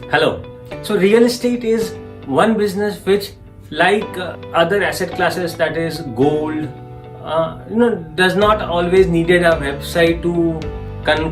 Hello. So real estate is one business which, like other asset classes, that is gold, does not always needed a website to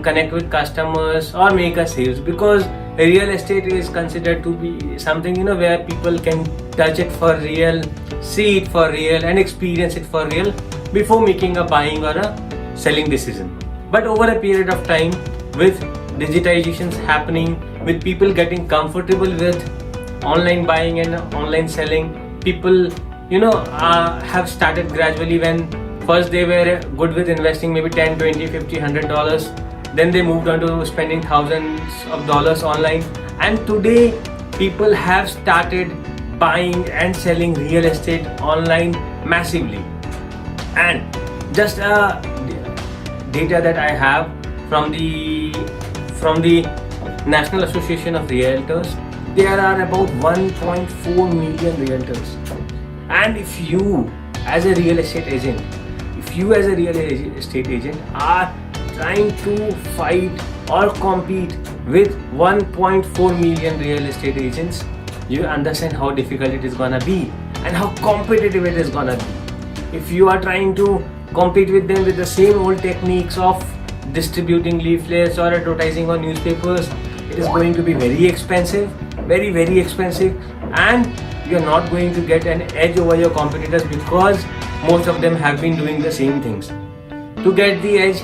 connect with customers or make a sales, because real estate is considered to be something where people can touch it for real, see it for real, and experience it for real before making a buying or a selling decision. But over a period of time, with digitizations happening, with people getting comfortable with online buying and online selling, people have started gradually. When first they were good with investing maybe 10, 20, 50, $100, then they moved on to spending thousands of dollars online, and today people have started buying and selling real estate online massively. And just data that I have from the National Association of Realtors, there are about 1.4 million realtors. And if you as a real estate agent are trying to fight or compete with 1.4 million real estate agents, you understand how difficult it is gonna be and how competitive it is gonna be. If you are trying to compete with them with the same old techniques of distributing leaflets or advertising on newspapers, it is going to be very expensive, very expensive, and you're not going to get an edge over your competitors, because most of them have been doing the same things. To get the edge,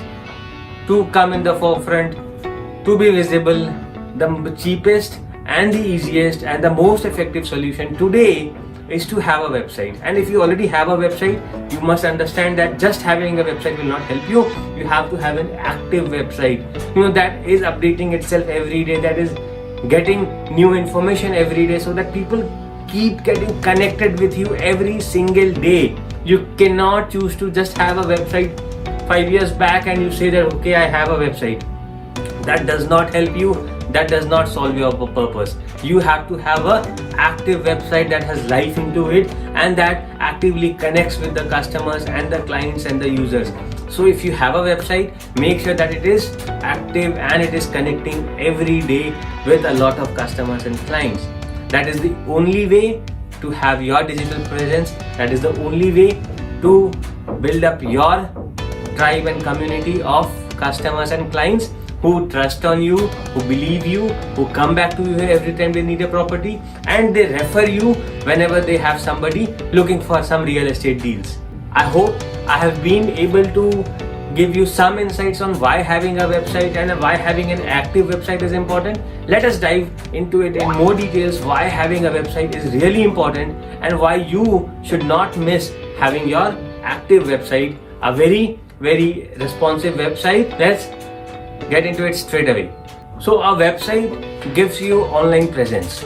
to come in the forefront, to be visible, the cheapest and the easiest and the most effective solution today is to have a website. And if you already have a website, you must understand that just having a website will not help you. You have to have an active website, that is updating itself every day, that is getting new information every day, so that people keep getting connected with you every single day. You cannot choose to just have a website 5 years back and you say that, okay, I have a website. That does not help you. That does not solve your purpose. You have to have an active website that has life into it and that actively connects with the customers and the clients and the users. So if you have a website, make sure that it is active and it is connecting every day with a lot of customers and clients. That is the only way to have your digital presence. That is the only way to build up your tribe and community of customers and clients who trust on you, who believe you, who come back to you every time they need a property, and they refer you whenever they have somebody looking for some real estate deals. I hope I have been able to give you some insights on why having a website and why having an active website is important. Let us dive into it in more details, why having a website is really important and why you should not miss having your active website, a very responsive website. Let's get into it straight away. So a website gives you online presence.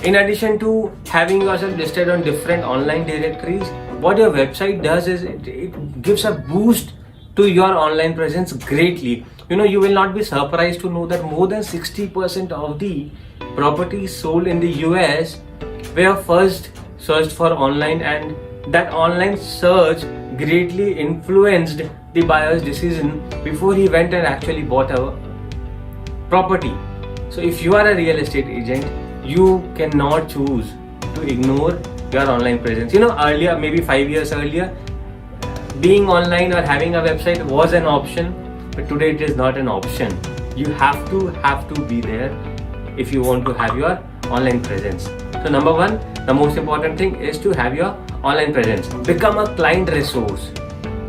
In addition to having yourself listed on different online directories, what your website does is it gives a boost to your online presence greatly. You will not be surprised to know that more than 60% of the properties sold in the US were first searched for online, and that online search greatly influenced the buyer's decision before he went and actually bought a property. So if you are a real estate agent, you cannot choose to ignore your online presence. Earlier, maybe 5 years earlier, being online or having a website was an option, but today it is not an option. You have to be there if you want to have your online presence. So number one, the most important thing is to have your online presence. Become a client resource.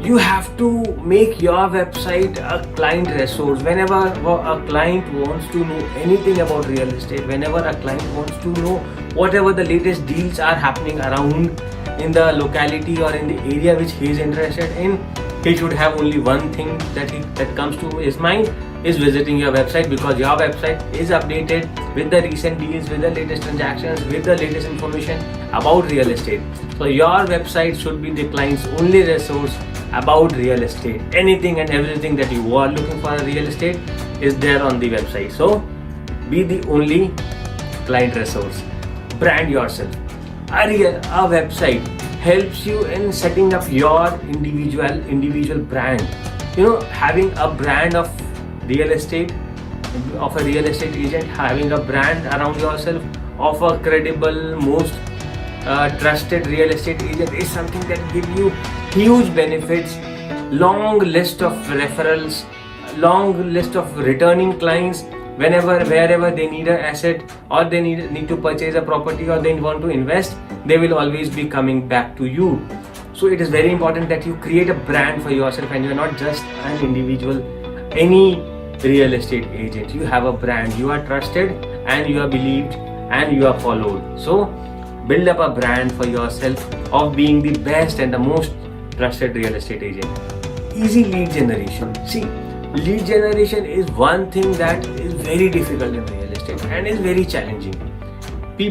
You have to make your website a client resource. Whenever a client wants to know anything about real estate, whenever a client wants to know whatever the latest deals are happening around in the locality or in the area which he is interested in, he should have only one thing that comes to his mind is visiting your website, because your website is updated with the recent deals, with the latest transactions, with the latest information about real estate. So your website should be the client's only resource about real estate. Anything and everything that you are looking for a real estate is there on the website. So be the only client resource. Brand yourself. A website helps you in setting up your individual brand. Having a brand of real estate of a real estate agent, having a brand around yourself of a credible, most trusted real estate agent is something that give you huge benefits, long list of referrals, long list of returning clients. Wherever they need an asset, or they need to purchase a property, or they want to invest, they will always be coming back to you. So it is very important that you create a brand for yourself, and you are not just an individual, any real estate agent. You have a brand, you are trusted, and you are believed, and you are followed. So build up a brand for yourself of being the best and the most trusted real estate agent. Easy lead generation. See, lead generation is one thing that is very difficult in real estate and is very challenging. The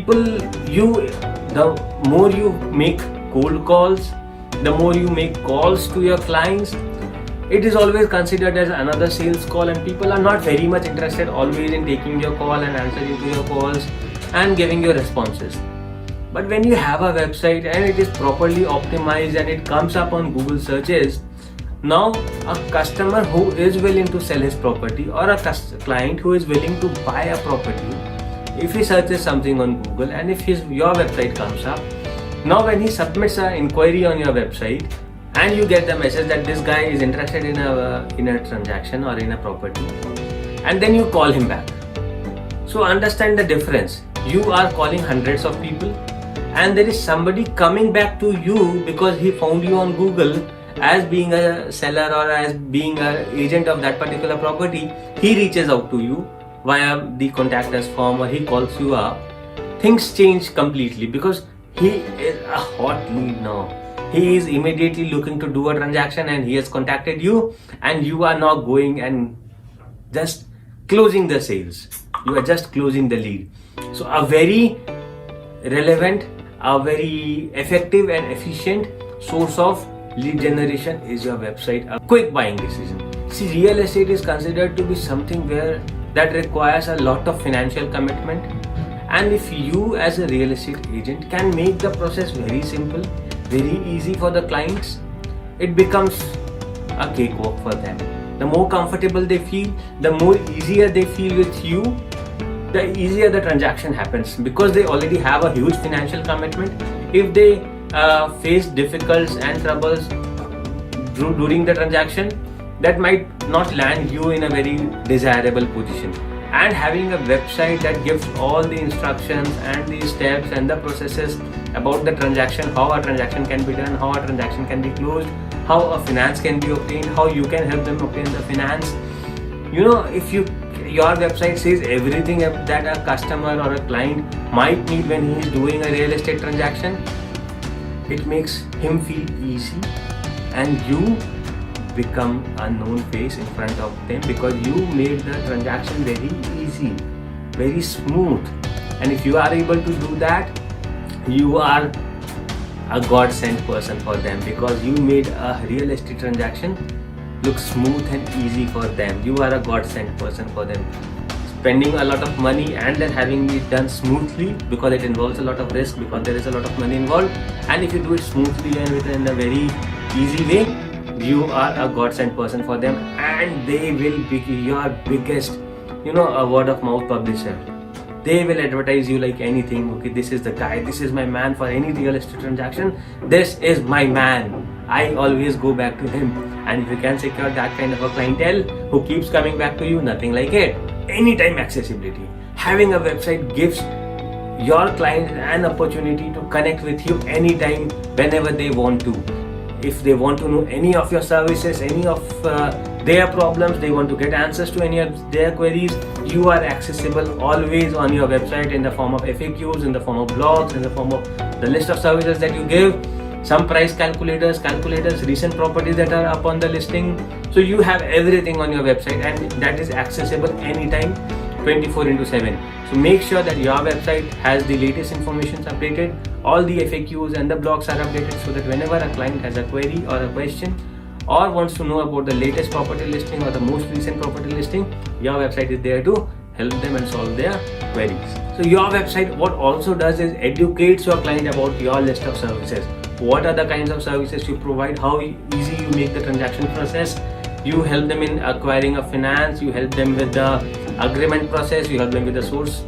more you make cold calls, the more you make calls to your clients, it is always considered as another sales call, and people are not very much interested always in taking your call and answering to your calls and giving your responses. But when you have a website and it is properly optimized and it comes up on Google searches, now a customer who is willing to sell his property, or a client who is willing to buy a property, if he searches something on Google and if your website comes up, now when he submits an inquiry on your website and you get the message that this guy is interested in a transaction or in a property, and then you call him back. So understand the difference. You are calling hundreds of people, and there is somebody coming back to you because he found you on Google as being a seller or as being an agent of that particular property. He reaches out to you via the contact us form, or he calls you up. Things change completely because he is a hot lead now. He is immediately looking to do a transaction, and he has contacted you, and you are now going and just closing the sales. You are just closing the lead. So a very relevant, a very effective and efficient source of lead generation is your website. A quick buying decision. See, real estate is considered to be something that requires a lot of financial commitment, and if you as a real estate agent can make the process very simple, very easy for the clients, it becomes a cakewalk for them. The more comfortable they feel, the more easier they feel with you, the easier the transaction happens, because they already have a huge financial commitment. If they face difficulties and troubles during the transaction, that might not land you in a very desirable position. And having a website that gives all the instructions and the steps and the processes about the transaction, how a transaction can be done, how a transaction can be closed, how a finance can be obtained, how you can help them obtain the finance. If your website says everything that a customer or a client might need when he is doing a real estate transaction, it makes him feel easy, and you become a known face in front of them because you made the transaction very easy, very smooth. And if you are able to do that, you are a God-sent person for them, because you made a real estate transaction look smooth and easy for them. You are a God-sent person for them. Spending a lot of money and then having it done smoothly, because it involves a lot of risk, because there is a lot of money involved, and if you do it smoothly and within a very easy way, you are a God-sent person for them, and they will be your biggest, a word of mouth publisher. They will advertise you like anything. Okay, this is the guy, this is my man for any real estate transaction. This is my man. I always go back to him. And if you can secure that kind of a clientele who keeps coming back to you, nothing like it. Anytime accessibility. Having a website gives your clients an opportunity to connect with you anytime, whenever they want to. If they want to know any of your services, any of their problems, they want to get answers to any of their queries, you are accessible always on your website in the form of FAQs, in the form of blogs, in the form of the list of services that you give, some price calculators, recent properties that are up on the listing. So you have everything on your website, and that is accessible anytime, 24/7. So make sure that your website has the latest information updated, all the FAQs and the blogs are updated, so that whenever a client has a query or a question or wants to know about the latest property listing or the most recent property listing, your website is there to help them and solve their queries. So your website, what also does is educates your client about your list of services. What are the kinds of services you provide, how easy you make the transaction process. You help them in acquiring a finance, you help them with the agreement process, you help them with the source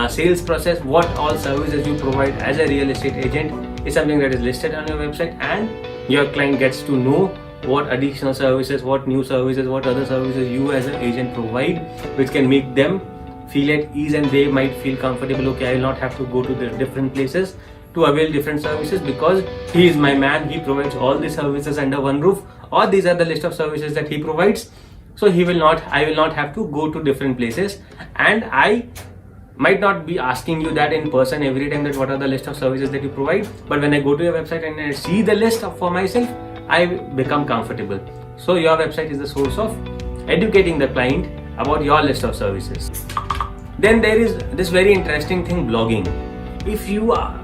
sales process. What all services you provide as a real estate agent is something that is listed on your website, and your client gets to know what additional services, what new services, what other services you as an agent provide, which can make them feel at ease, and they might feel comfortable. Okay, I will not have to go to the different places to avail different services, because he is my man, he provides all the services under one roof, or these are the list of services that he provides. So I will not have to go to different places, and I might not be asking you that in person every time, that what are the list of services that you provide, but when I go to your website and I see the list for myself, I become comfortable. So your website is the source of educating the client about your list of services. Then there is this very interesting thing, blogging. If you are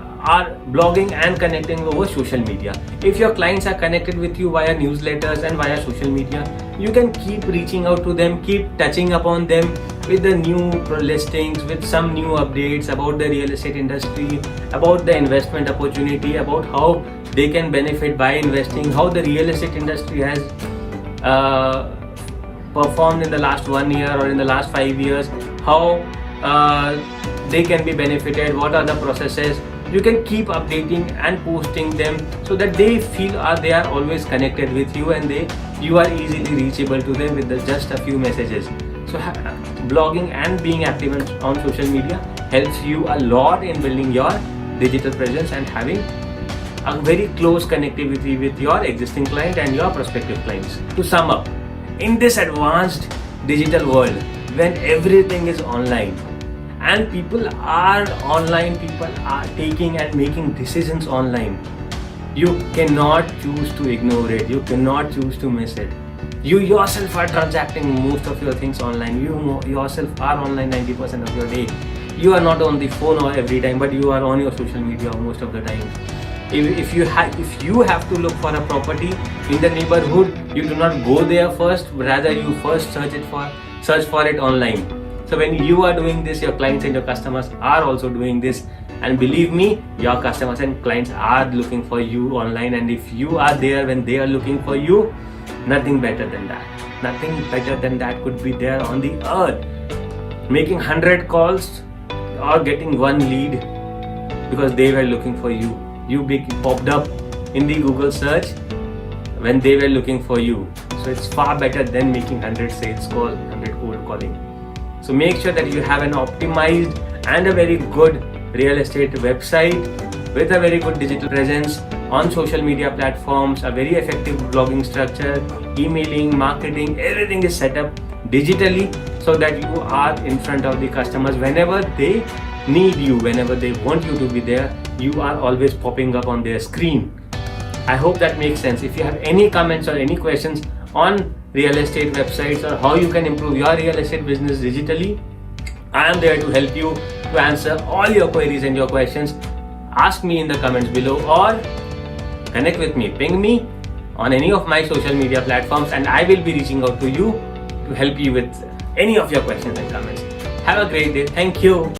blogging and connecting over social media, if your clients are connected with you via newsletters and via social media, you can keep reaching out to them, keep touching upon them with the new listings, with some new updates about the real estate industry, about the investment opportunity, about how they can benefit by investing, how the real estate industry has performed in the last 1 year or in the last 5 years, how they can be benefited, what are the processes. You can keep updating and posting them so that they feel they are always connected with you, and you are easily reachable to them with just a few messages. So blogging and being active on social media helps you a lot in building your digital presence and having a very close connectivity with your existing client and your prospective clients. To sum up, in this advanced digital world, when everything is online and people are online, people are taking and making decisions online, you cannot choose to ignore it, you cannot choose to miss it. You yourself are transacting most of your things online, you yourself are online 90% of your day. You are not on the phone or every time, but you are on your social media most of the time. If you have to look for a property in the neighborhood, you do not go there first, rather you first search for it online. So when you are doing this, your clients and your customers are also doing this, and believe me, your customers and clients are looking for you online, and if you are there when they are looking for you, nothing better than that could be there on the earth. Making 100 calls or getting one lead because they were looking for you. You popped up in the Google search when they were looking for you. So it's far better than making 100 sales call, 100 cold calling. So make sure that you have an optimized and a very good real estate website with a very good digital presence on social media platforms, a very effective blogging structure, emailing, marketing, everything is set up digitally so that you are in front of the customers whenever they need you, whenever they want you to be there. You are always popping up on their screen. I hope that makes sense. If you have any comments or any questions on real estate websites or how you can improve your real estate business digitally, I am there to help you, to answer all your queries and your questions. Ask me in the comments below or connect with me, ping me on any of my social media platforms, and I will be reaching out to you to help you with any of your questions and comments. Have a great day. Thank you.